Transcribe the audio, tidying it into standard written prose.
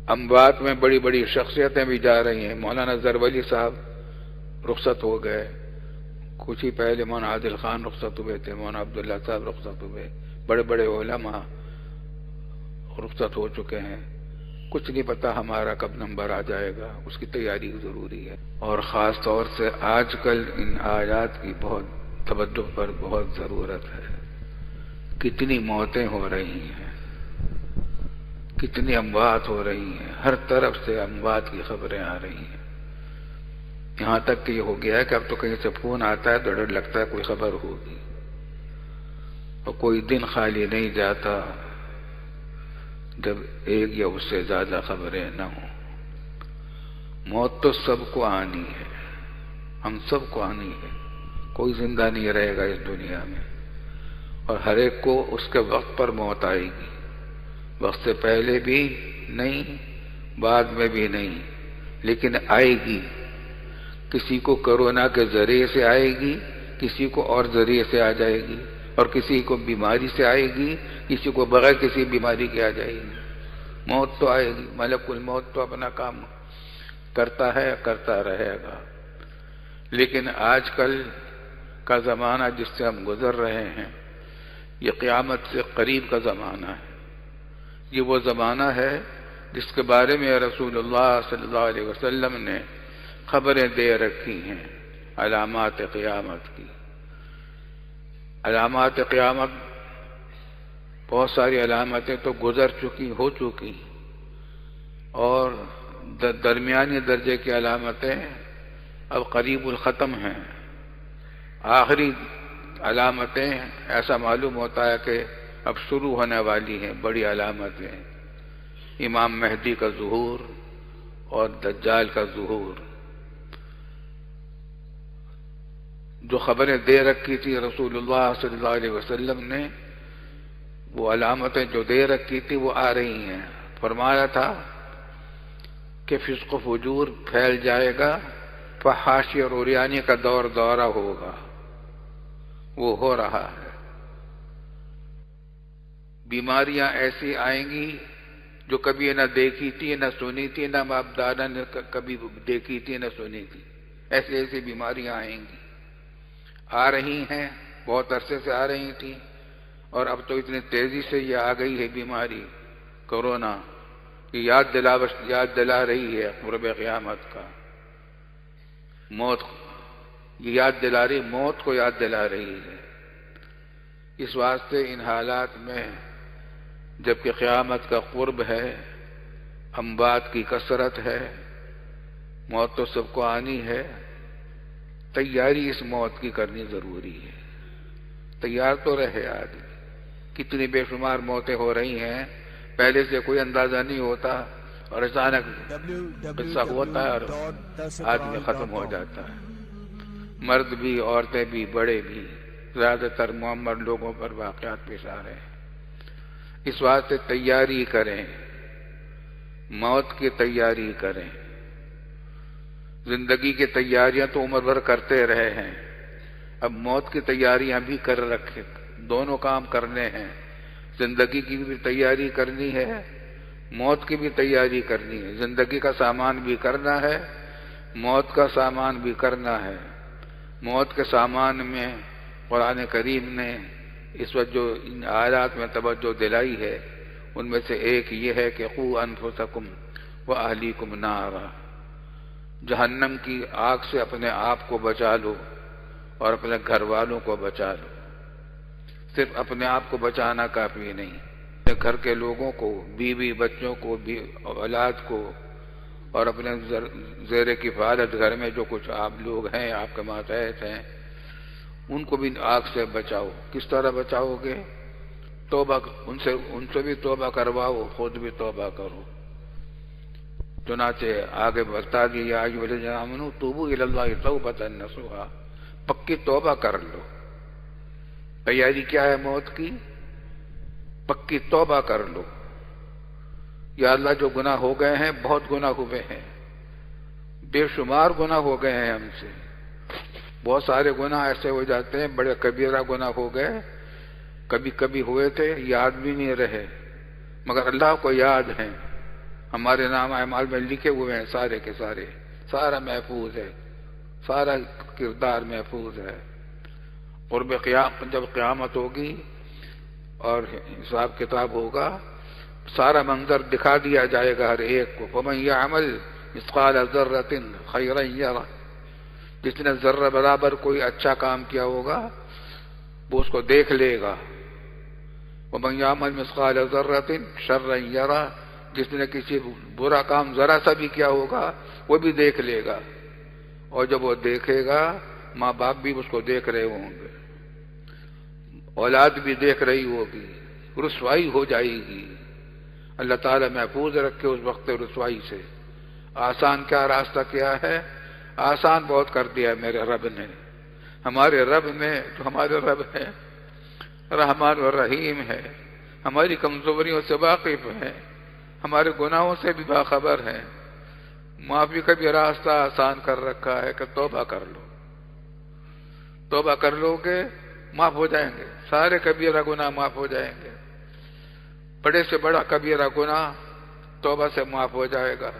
اموات میں بڑی بڑی شخصیتیں بھی جا رہی ہیں. مولانا زرولی صاحب رخصت ہو گئے، کچھ ہی پہلے مولانا عادل خان رخصت ہوئے تھے، مولانا عبداللہ صاحب رخصت ہوئے، بڑے بڑے علماء رخصت ہو چکے ہیں. کچھ نہیں پتا ہمارا کب نمبر آ جائے گا، اس کی تیاری ضروری ہے. اور خاص طور سے آج کل ان آیات کی بہت توجہ پر بہت ضرورت ہے. کتنی موتیں ہو رہی ہیں، کتنی اموات ہو رہی ہیں، ہر طرف سے اموات کی خبریں آ رہی ہیں. یہاں تک کہ یہ ہو گیا ہے کہ اب تو کہیں سے فون آتا ہے تو ڈر لگتا ہے کوئی خبر ہوگی، اور کوئی دن خالی نہیں جاتا جب ایک یا اس سے زیادہ خبریں نہ ہوں. موت تو سب کو آنی ہے، ہم سب کو آنی ہے، کوئی زندہ نہیں رہے گا اس دنیا میں، اور ہر ایک کو اس کے وقت پر موت آئے گی. وقت سے پہلے بھی نہیں، بعد میں بھی نہیں، لیکن آئے گی. کسی کو کرونا کے ذریعے سے آئے گی، کسی کو اور ذریعے سے آ جائے گی، اور کسی کو بیماری سے آئے گی، کسی کو بغیر کسی بیماری کے آ جائے گی. موت تو آئے گی. ملک الموت تو اپنا کام کرتا ہے، کرتا رہے گا. لیکن آج کل کا زمانہ جس سے ہم گزر رہے ہیں، یہ قیامت سے قریب کا زمانہ ہے. یہ وہ زمانہ ہے جس کے بارے میں رسول اللہ صلی اللہ علیہ وسلم نے خبریں دے رکھی ہیں، علامات قیامت کی. علامات قیامت، بہت ساری علامتیں تو گزر چکی، ہو چکی، اور درمیانی درجے کی علامتیں اب قریب الختم ہیں. آخری علامتیں ایسا معلوم ہوتا ہے کہ اب شروع ہونے والی ہیں بڑی علامتیں. امام مہدی کا ظہور اور دجال کا ظہور. جو خبریں دے رکھی تھی رسول اللہ صلی اللہ علیہ وسلم نے، وہ علامتیں جو دے رکھی تھی وہ آ رہی ہیں. فرمایا تھا کہ فسق و فجور پھیل جائے گا، فحاشی اور عریانی کا دور دورہ ہوگا. وہ ہو رہا ہے. بیماریاں ایسی آئیں گی جو کبھی نہ دیکھی تھی، نہ سنی تھی، نہ باپ دادا نے کبھی دیکھی تھی، نہ سنی تھی. ایسی ایسی بیماریاں آئیں گی، آ رہی ہیں، بہت عرصے سے آ رہی تھی، اور اب تو اتنی تیزی سے یہ آ گئی ہے بیماری کورونا، یہ یاد دلا رہی ہے قرب قیامت کا. موت یہ یاد دلا رہی، موت کو یاد دلا رہی ہے. اس واسطے ان حالات میں جبکہ قیامت کا قرب ہے، اموات کی کثرت ہے، موت تو سب کو آنی ہے، تیاری اس موت کی کرنی ضروری ہے. تیار تو رہے آدمی. کتنی بے شمار موتیں ہو رہی ہیں، پہلے سے کوئی اندازہ نہیں ہوتا، اور اچانک قصہ ہوتا ہے اور آدمی ختم ہو جاتا ہے. مرد بھی، عورتیں بھی، بڑے بھی، زیادہ تر معمر لوگوں پر واقعات پیش آ رہے ہیں. اس واسطے تیاری کریں، موت کی تیاری کریں. زندگی کی تیاریاں تو عمر بھر کرتے رہے ہیں، اب موت کی تیاریاں بھی کر رکھے. دونوں کام کرنے ہیں. زندگی کی بھی تیاری کرنی ہے، موت کی بھی تیاری کرنی ہے. زندگی کا سامان بھی کرنا ہے، موت کا سامان بھی کرنا ہے. موت کے سامان میں قرآن کریم نے اس وقت جو ان آیات میں توجہ دلائی ہے، ان میں سے ایک یہ ہے کہ قوا انفسکم واہلیکم نارا. جہنم کی آگ سے اپنے آپ کو بچا لو اور اپنے گھر والوں کو بچا لو. صرف اپنے آپ کو بچانا کافی نہیں، اپنے گھر کے لوگوں کو، بیوی بچوں کو، اولاد کو، اور اپنے زیر کفالت گھر میں جو کچھ آپ لوگ ہیں، آپ کے ماتحت ہیں، ان کو بھی آگ سے بچاؤ. کس طرح بچاؤ گے؟ توبہ، ان سے بھی توبہ کرواؤ، خود بھی توبہ کرو. چنانچہ آگے بتا دیا، یا ایھا الذین آمنوا توبوا الی اللہ توبۃ نصوحا. پکی توبہ کر لو. تیاری کیا ہے موت کی؟ پکی توبہ کر لو. یا اللہ، جو گناہ ہو گئے ہیں، بہت گناہ ہوئے ہیں، بے شمار گناہ ہو گئے ہیں ہم سے. بہت سارے گناہ ایسے ہو جاتے ہیں، بڑے کبیرہ گناہ ہو گئے، کبھی کبھی ہوئے تھے، یاد بھی نہیں رہے، مگر اللہ کو یاد ہیں. ہمارے نام اعمال میں لکھے ہوئے ہیں سارے کے سارے، سارا محفوظ ہے، سارا کردار محفوظ ہے۔ قرب قیام جب قیامت ہوگی اور حساب کتاب ہوگا، سارا منظر دکھا دیا جائے گا ہر ایک کو۔ فَمَن يَعْمَلْ مِثْقَالَ ذَرَّةٍ خَيْرًا يَرَهُ، جس نے ذرہ برابر کوئی اچھا کام کیا ہوگا وہ اس کو دیکھ لے گا۔ وَمَن يَعْمَلْ مِثْقَالَ ذَرَّةٍ شَرًّا يَرَهُ، جس نے کسی برا کام ذرا سا بھی کیا ہوگا وہ بھی دیکھ لے گا، اور جب وہ دیکھے گا ماں باپ بھی اس کو دیکھ رہے ہوں گے، اولاد بھی دیکھ رہی ہوگی، رسوائی ہو جائے گی۔ اللہ تعالیٰ محفوظ رکھے اس وقت رسوائی سے۔ آسان کیا راستہ کیا ہے؟ آسان بہت کر دیا ہے میرے رب نے۔ ہمارے رب میں جو ہمارے رب ہے رحمان و رحیم ہے، ہماری کمزوریوں سے واقف ہے، ہمارے گناہوں سے بھی باخبر ہے، معافی کا بھی راستہ آسان کر رکھا ہے کہ توبہ کر لو، توبہ کر لو گے معاف ہو جائیں گے، سارے کبیرہ گناہ معاف ہو جائیں گے، بڑے سے بڑا کبیرہ گناہ توبہ سے معاف ہو جائے گا۔